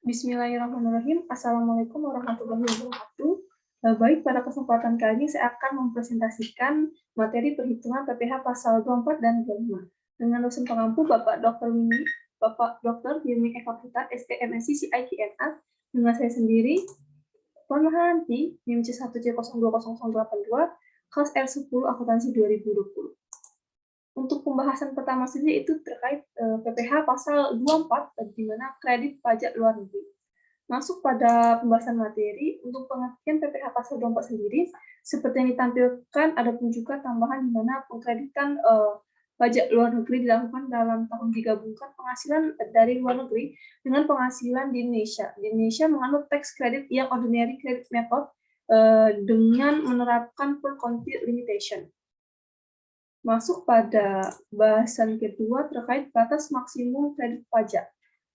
Bismillahirrahmanirrahim. Assalamualaikum warahmatullahi wabarakatuh. Baik, pada kesempatan kali ini saya akan mempresentasikan materi perhitungan PPh pasal 24 dan 25 dengan dosen pengampu Bapak Dr. Yemi Eka Putra, STMSc CITNA, dengan saya sendiri, Puan Mahalanti, NIM C1C020082, kelas R10 Akuntansi 2020. Untuk pembahasan pertama sendiri itu terkait PPh pasal 24, di mana kredit pajak luar negeri. Masuk pada pembahasan materi, untuk pengertian PPh pasal 24 sendiri, seperti yang ditampilkan, ada pun juga tambahan di mana pengkreditan pajak luar negeri dilakukan dalam tahun digabungkan penghasilan dari luar negeri dengan penghasilan di Indonesia. Di Indonesia menganut tax credit yang ordinary credit method dengan menerapkan per country limitation. Masuk pada bahasan kedua terkait batas maksimum kredit pajak.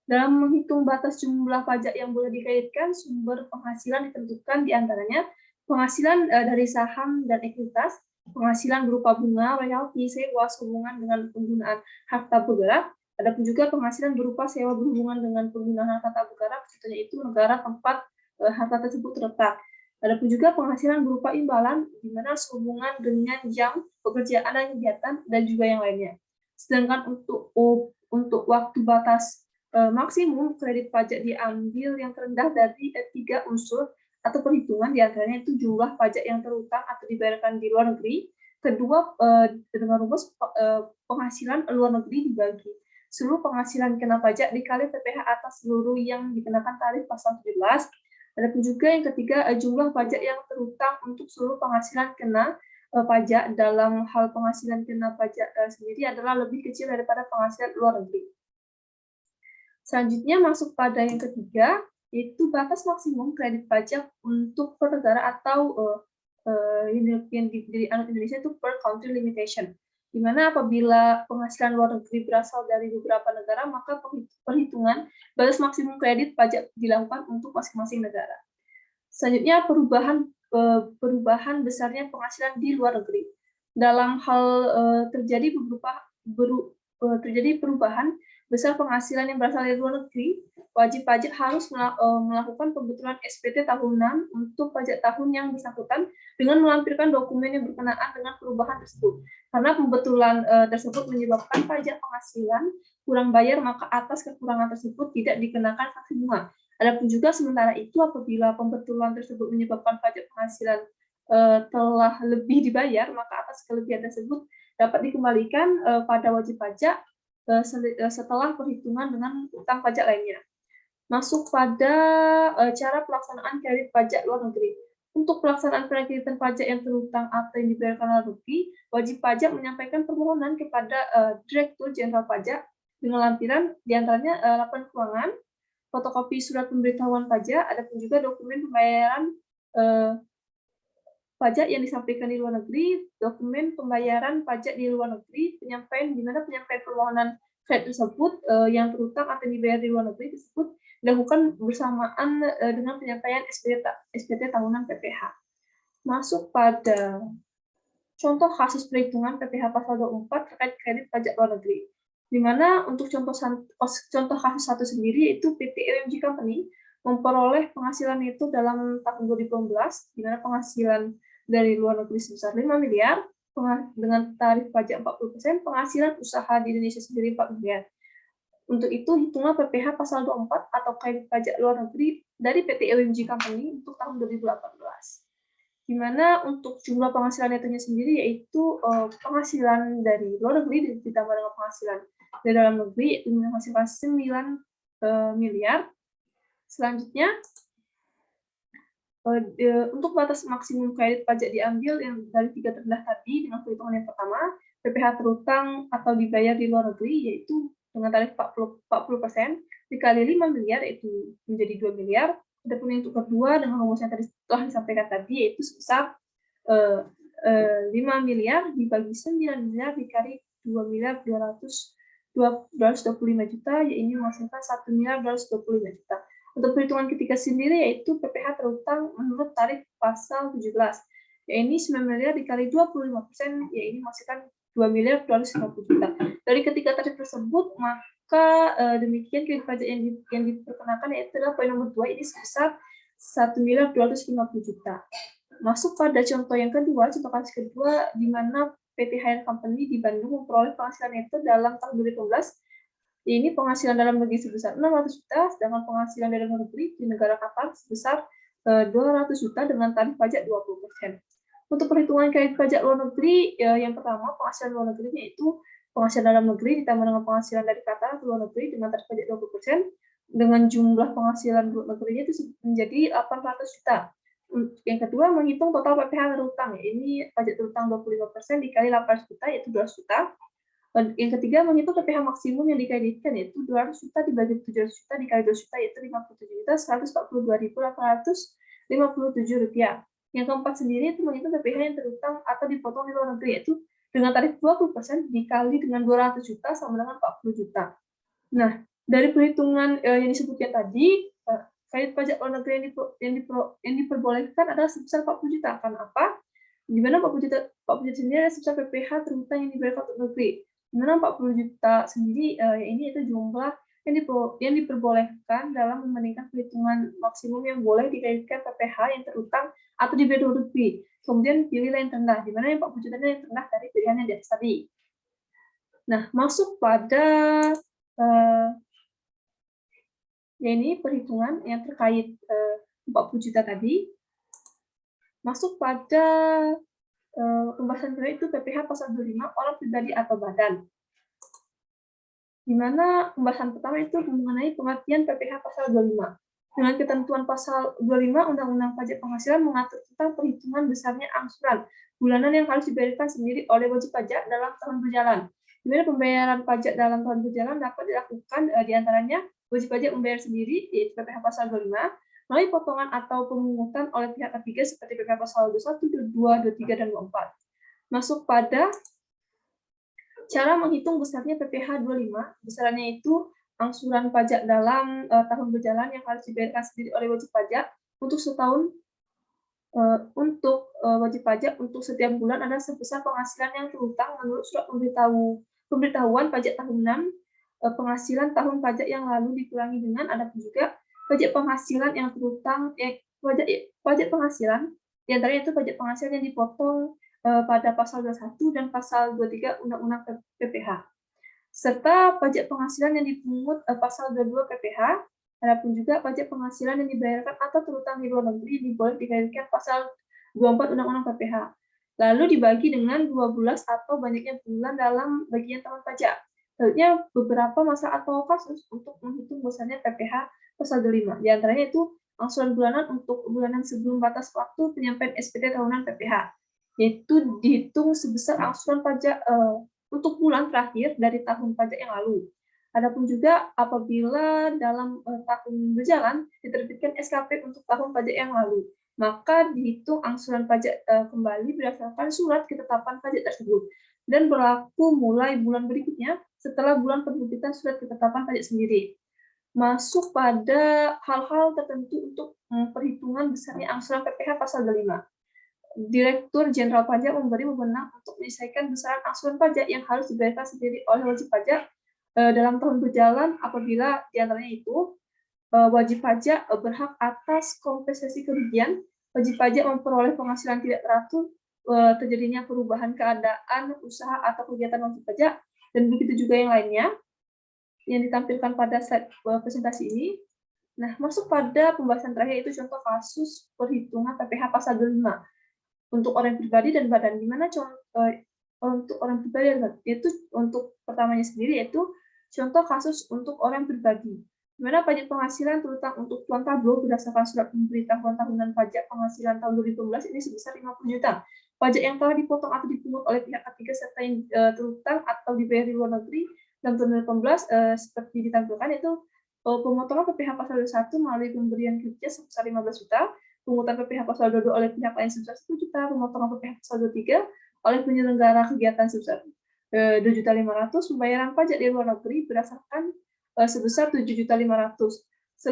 Dalam menghitung batas jumlah pajak yang boleh dikreditkan, sumber penghasilan ditentukan diantaranya penghasilan dari saham dan ekuitas, penghasilan berupa bunga, royalti, sewa sehubungan dengan penggunaan harta bergerak, ada pun juga penghasilan berupa sewa berhubungan dengan penggunaan harta bergerak, contohnya itu negara tempat harta tersebut terletak. Adapun juga penghasilan berupa imbalan, di mana sehubungan dengan jam pekerjaan dan kegiatan, dan juga yang lainnya. Sedangkan untuk waktu batas maksimum kredit pajak diambil yang terendah dari 3 unsur atau perhitungan, diantaranya itu jumlah pajak yang terutang atau dibayarkan di luar negeri, kedua dengan rumus penghasilan luar negeri dibagi seluruh penghasilan kena pajak dikali PPh atas seluruh yang dikenakan tarif pasal 17. Adapun juga yang ketiga, jumlah pajak yang terutang untuk seluruh penghasilan kena pajak dalam hal penghasilan kena pajak sendiri adalah lebih kecil daripada penghasilan luar negeri. Selanjutnya masuk pada yang ketiga, yaitu batas maksimum kredit pajak untuk per negara atau yang di Indonesia itu per country limitation. Di mana apabila penghasilan luar negeri berasal dari beberapa negara, maka perhitungan batas maksimum kredit pajak dilakukan untuk masing-masing negara. Selanjutnya perubahan besarnya penghasilan di luar negeri. Dalam hal terjadi perubahan besar penghasilan yang berasal dari luar negeri, wajib pajak harus melakukan pembetulan SPT tahunan untuk pajak tahun yang bersangkutan dengan melampirkan dokumen yang berkenaan dengan perubahan tersebut. Karena pembetulan tersebut menyebabkan pajak penghasilan kurang bayar, maka atas kekurangan tersebut tidak dikenakan sanksi bunga. Adapun juga sementara itu apabila pembetulan tersebut menyebabkan pajak penghasilan telah lebih dibayar, maka atas kelebihan tersebut dapat dikembalikan pada wajib pajak setelah perhitungan dengan utang pajak lainnya. Masuk pada cara pelaksanaan kredit pajak luar negeri. Untuk pelaksanaan penkreditan pajak yang terutang atau yang dibayarkan luar negeri, wajib pajak menyampaikan permohonan kepada Direktur Jenderal Pajak dengan lampiran diantaranya laporan keuangan, fotokopi surat pemberitahuan pajak, ada pun juga dokumen pembayaran pajak yang disampaikan di luar negeri, dokumen pembayaran pajak di luar negeri, di mana penyampaian permohonan kredit tersebut yang terutang atau dibayar di luar negeri tersebut dilakukan bersamaan dengan penyampaian SPT tahunan PPh. Masuk pada contoh kasus perhitungan PPh pasal 24 terkait kredit pajak luar negeri. Di mana untuk contoh kasus satu sendiri itu PT OMG Company memperoleh penghasilan itu dalam tahun 2016, di mana penghasilan dari luar negeri sebesar 5 miliar, dengan tarif pajak 40%, penghasilan usaha di Indonesia sendiri 4 miliar. Untuk itu, hitungan PPh pasal 24 atau kredit pajak luar negeri dari PT OMG Company untuk tahun 2018. Di mana untuk jumlah penghasilan netonya sendiri yaitu penghasilan dari luar negeri ditambah dengan penghasilan dari dalam negeri yaitu menghasilkan 9 miliar. Selanjutnya, untuk batas maksimum kredit pajak diambil yang dari 3 terendah tadi dengan perhitungan yang pertama, PPh terutang atau dibayar di luar negeri yaitu dengan tarif 40% dikali 5 miliar yaitu menjadi 2 miliar. Adapun yang untuk kedua dengan rumus yang tadi telah disampaikan tadi yaitu sebesar 5 miliar dibagi 9 miliar dikali 2 miliar 225 juta, yaitu menghasilkan 1 miliar 225 juta. Untuk perhitungan ketiga sendiri yaitu PPh terutang menurut tarif pasal 17, yaitu 9 miliar dikali 25%, yaitu menghasilkan 2 miliar 250 juta. Dari ketiga tarif tersebut, Maka demikian kredit pajak yang diperkenakan yaitu adalah poin nomor 2 ini sebesar 1.250.000.000. Masuk pada contoh yang kedua, contoh kasus kedua, di mana PT Hire Company di Bandung memperoleh penghasilan neto dalam tahun 2015. Ini penghasilan dalam negeri sebesar 600 juta, sedangkan penghasilan dari luar negeri di negara Qatar sebesar 200 juta dengan tarif pajak 20%. Untuk perhitungan kredit pajak luar negeri, yang pertama penghasilan luar negerinya itu penghasilan dalam negeri ditambah dengan penghasilan dari Qatar atau luar negeri dengan tarif pajak 20%, dengan jumlah penghasilan luar negerinya itu menjadi 800 juta. Yang kedua, menghitung total PPh terutang. Ini pajak terutang 25% dikali 800 juta, yaitu 200 juta. Yang ketiga, menghitung PPh maksimum yang dikreditkan, yaitu 200 juta dibagi 700 juta dikali 200 juta, yaitu 57.142.857 rupiah. Yang keempat sendiri itu menghitung PPh yang terutang atau dipotong di luar negeri, yaitu dengan tarif 20% dikali dengan 200 juta sama dengan 40 juta. Nah, dari perhitungan yang disebutkan tadi, kredit pajak luar negeri yang diperbolehkan adalah sebesar 40 juta. Karena apa? Di mana 40 juta sendiri adalah sebesar PPh terutang yang dibayar ke luar negeri. Di mana 40 juta sendiri ini itu jumlah yang diperbolehkan dalam membandingkan perhitungan maksimum yang boleh dikreditkan PPh yang terutang atau dibayar luar negeri. Kemudian pilihlah yang terendah, di mana yang 40 juta yang terendah dari pilihan yang di atas tadi. Nah, masuk pada ya ini perhitungan yang terkait 40 juta tadi. Masuk pada pembahasan kedua itu PPh pasal 25 orang pribadi atau badan. Di mana pembahasan pertama itu mengenai pengertian PPh pasal 25. Dengan ketentuan pasal 25 Undang-Undang Pajak Penghasilan mengatur tentang perhitungan besarnya angsuran bulanan yang harus dibayarkan sendiri oleh wajib pajak dalam tahun berjalan. Di mana pembayaran pajak dalam tahun berjalan dapat dilakukan diantaranya wajib pajak membayar sendiri, yaitu PPh pasal 25, melalui potongan atau pemungutan oleh pihak ketiga seperti PPh pasal 21, 22, 23, dan 24. Masuk pada cara menghitung besarnya PPh 25, besarannya itu angsuran pajak dalam tahun berjalan yang harus dibayarkan sendiri oleh wajib pajak untuk setahun. Untuk wajib pajak untuk setiap bulan ada sebesar penghasilan yang terutang menurut surat pemberitahuan pajak tahunan penghasilan tahun pajak yang lalu dikurangi dengan ada pun juga pajak penghasilan yang terutang pajak penghasilan di antaranya itu pajak penghasilan yang dipotong pada pasal 21 dan pasal 23 Undang-Undang PPh serta pajak penghasilan yang dipungut pasal 22 PPh. Adapun juga pajak penghasilan yang dibayarkan atau terutang di luar negeri boleh dikreditkan pasal 24 Undang-Undang PPh. Lalu dibagi dengan 12 atau banyaknya bulan dalam bagian tahun pajak. Selanjutnya beberapa masa atau kasus untuk menghitung besarnya PPh pasal 25. Di antaranya itu angsuran bulanan untuk bulanan sebelum batas waktu penyampaian SPT tahunan PPh, yaitu dihitung sebesar angsuran pajak untuk bulan terakhir dari tahun pajak yang lalu. Adapun juga apabila dalam tahun berjalan diterbitkan SKP untuk tahun pajak yang lalu, maka dihitung angsuran pajak kembali berdasarkan surat ketetapan pajak tersebut dan berlaku mulai bulan berikutnya setelah bulan penerbitan surat ketetapan pajak sendiri. Masuk pada hal-hal tertentu untuk perhitungan besarnya angsuran PPh pasal 25. Direktur Jenderal Pajak memberi wewenang untuk menyesuaikan besaran angsuran pajak yang harus dibayarkan sendiri oleh wajib pajak dalam tahun berjalan apabila diantaranya itu wajib pajak berhak atas kompensasi kerugian, wajib pajak memperoleh penghasilan tidak teratur, terjadinya perubahan keadaan usaha atau kegiatan wajib pajak, dan begitu juga yang lainnya yang ditampilkan pada slide presentasi ini. Nah, masuk pada pembahasan terakhir itu contoh kasus perhitungan PPh pasal 25 untuk orang pribadi dan badan. Di mana untuk orang pribadi itu untuk pertamanya sendiri yaitu contoh kasus untuk orang pribadi, di mana pajak penghasilan terutang untuk tuan tablo berdasarkan surat pemberitahuan tahunan pajak penghasilan tahun 2015 ini sebesar 50 juta. Pajak yang telah dipotong atau dipungut oleh pihak ketiga serta yang terutang atau dibayar di luar negeri dalam tahun 2015 seperti ditampilkan itu pemotongan PPh pasal 21 melalui pemberian kerja sebesar 15 juta, pungutan PPh pasal 22 oleh pihak lain sebesar 10 juta, pemotongan PPh pasal 23 oleh penyelenggara kegiatan sebesar 2.500.000, pembayaran pajak di luar negeri berdasarkan sebesar 7.500.000.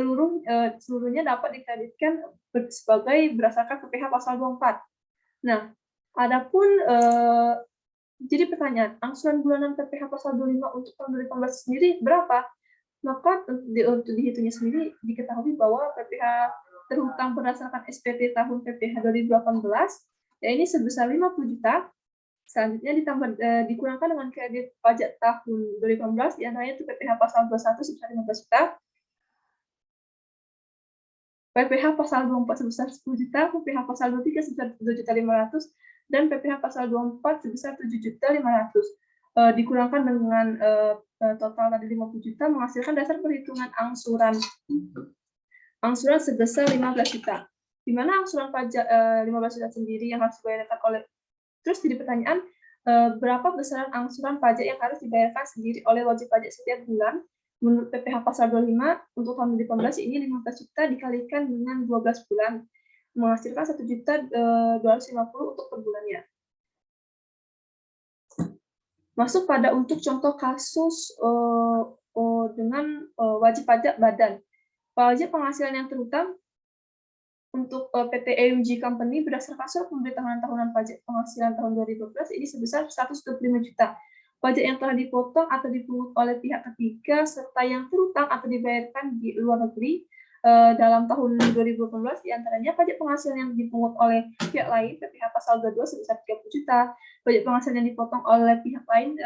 Seluruhnya dapat dikreditkan sebagai berdasarkan PPh pasal 24. Nah, adapun Jadi pertanyaan, angsuran bulanan PPh pasal 25 untuk tahun 2018 sendiri berapa? Maka untuk dihitungnya sendiri diketahui bahwa PPh terhutang berdasarkan SPT tahun PPh 2018 ya ini sebesar 50 juta. Selanjutnya dikurangkan dengan kredit pajak tahun 2018 diantaranya itu PPh pasal 21 sebesar 15 juta, PPh pasal 24 sebesar 10 juta, PPh pasal 23 sebesar 2.500.000 dan PPh pasal 24 sebesar 7.500.000. Dikurangkan dengan total tadi 50 juta menghasilkan dasar perhitungan angsuran sebesar 15 juta. Di mana angsuran pajak 15 juta sendiri yang harus dibayarkan oleh terus jadi pertanyaan berapa besaran angsuran pajak yang harus dibayarkan sendiri oleh wajib pajak setiap bulan? Menurut PPh pasal 25 untuk tahun 2018 ini 15 juta dikalikan dengan 12 bulan menghasilkan 1.250.000 untuk per bulannya. Masuk pada untuk contoh kasus dengan wajib pajak badan. Pajak penghasilan yang terutang untuk PT EMG Company berdasarkan surat pemberitahuan tahunan pajak penghasilan tahun 2012 ini sebesar 125 juta. Pajak yang telah dipotong atau dipungut oleh pihak ketiga serta yang terutang atau dibayarkan di luar negeri dalam tahun 2018 diantaranya pajak penghasilan yang dipungut oleh pihak lain PPh pasal 22 sebesar 30 juta, pajak penghasilan yang dipotong oleh pihak lain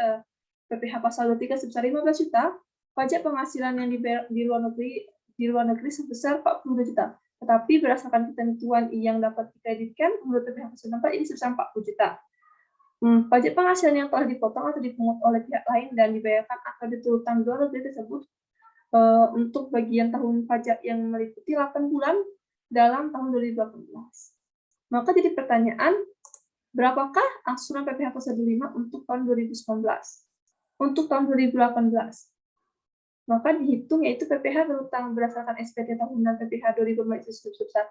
PPh pasal 23 sebesar 15 juta, pajak penghasilan yang dibayar di luar negeri sebesar 42 juta. Tetapi berdasarkan ketentuan yang dapat dikreditkan menurut PPh pasal 4 ini sebesar 40 juta. Pajak penghasilan yang telah dipotong atau dipungut oleh pihak lain dan dibayarkan atau diterutang luar negeri tersebut untuk bagian tahun pajak yang meliputi 8 bulan dalam tahun 2018. Maka jadi pertanyaan, berapakah angsuran PPh pasal 25 untuk tahun 2019? Untuk tahun 2018, maka dihitung yaitu PPh berhutang berdasarkan SPT tahunan PPh 2018 sebesar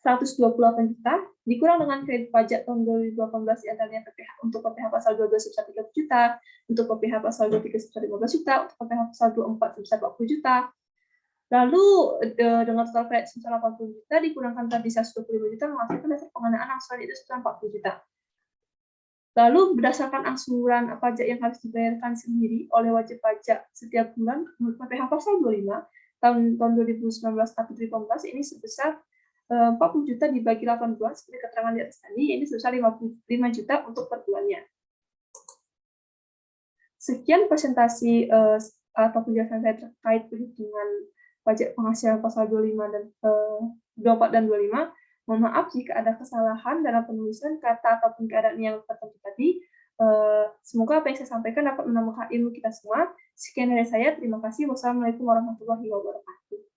128 juta, dikurang dengan kredit pajak tahun 2018 diantaranya untuk PPh pasal 12 sebesar 30 juta, untuk PPh pasal 23 sebesar 15 juta, untuk PPh pasal 24 sebesar 40 juta. Lalu dengan total kredit sebesar 80 juta dikurangkan tadi 125 juta menghasilkan dasar pengenaan angsuran itu sebesar 40 juta. Lalu berdasarkan angsuran pajak yang harus dibayarkan sendiri oleh wajib pajak setiap bulan menurut PPh pasal 25 tahun 2019 atau 2018 ini sebesar 40 juta dibagi 8 bulan seperti keterangan di atas tadi, ini sebesar 55 juta untuk per bulannya. Sekian presentasi atau penjelasan saya terkait perhitungan pajak penghasilan pasal 25 dan 24 dan 25. Mohon maaf jika ada kesalahan dalam penulisan kata ataupun keadaan yang tertentu tadi. Semoga apa yang saya sampaikan dapat menambah ilmu kita semua. Sekian dari saya, terima kasih. Wassalamualaikum warahmatullahi wabarakatuh.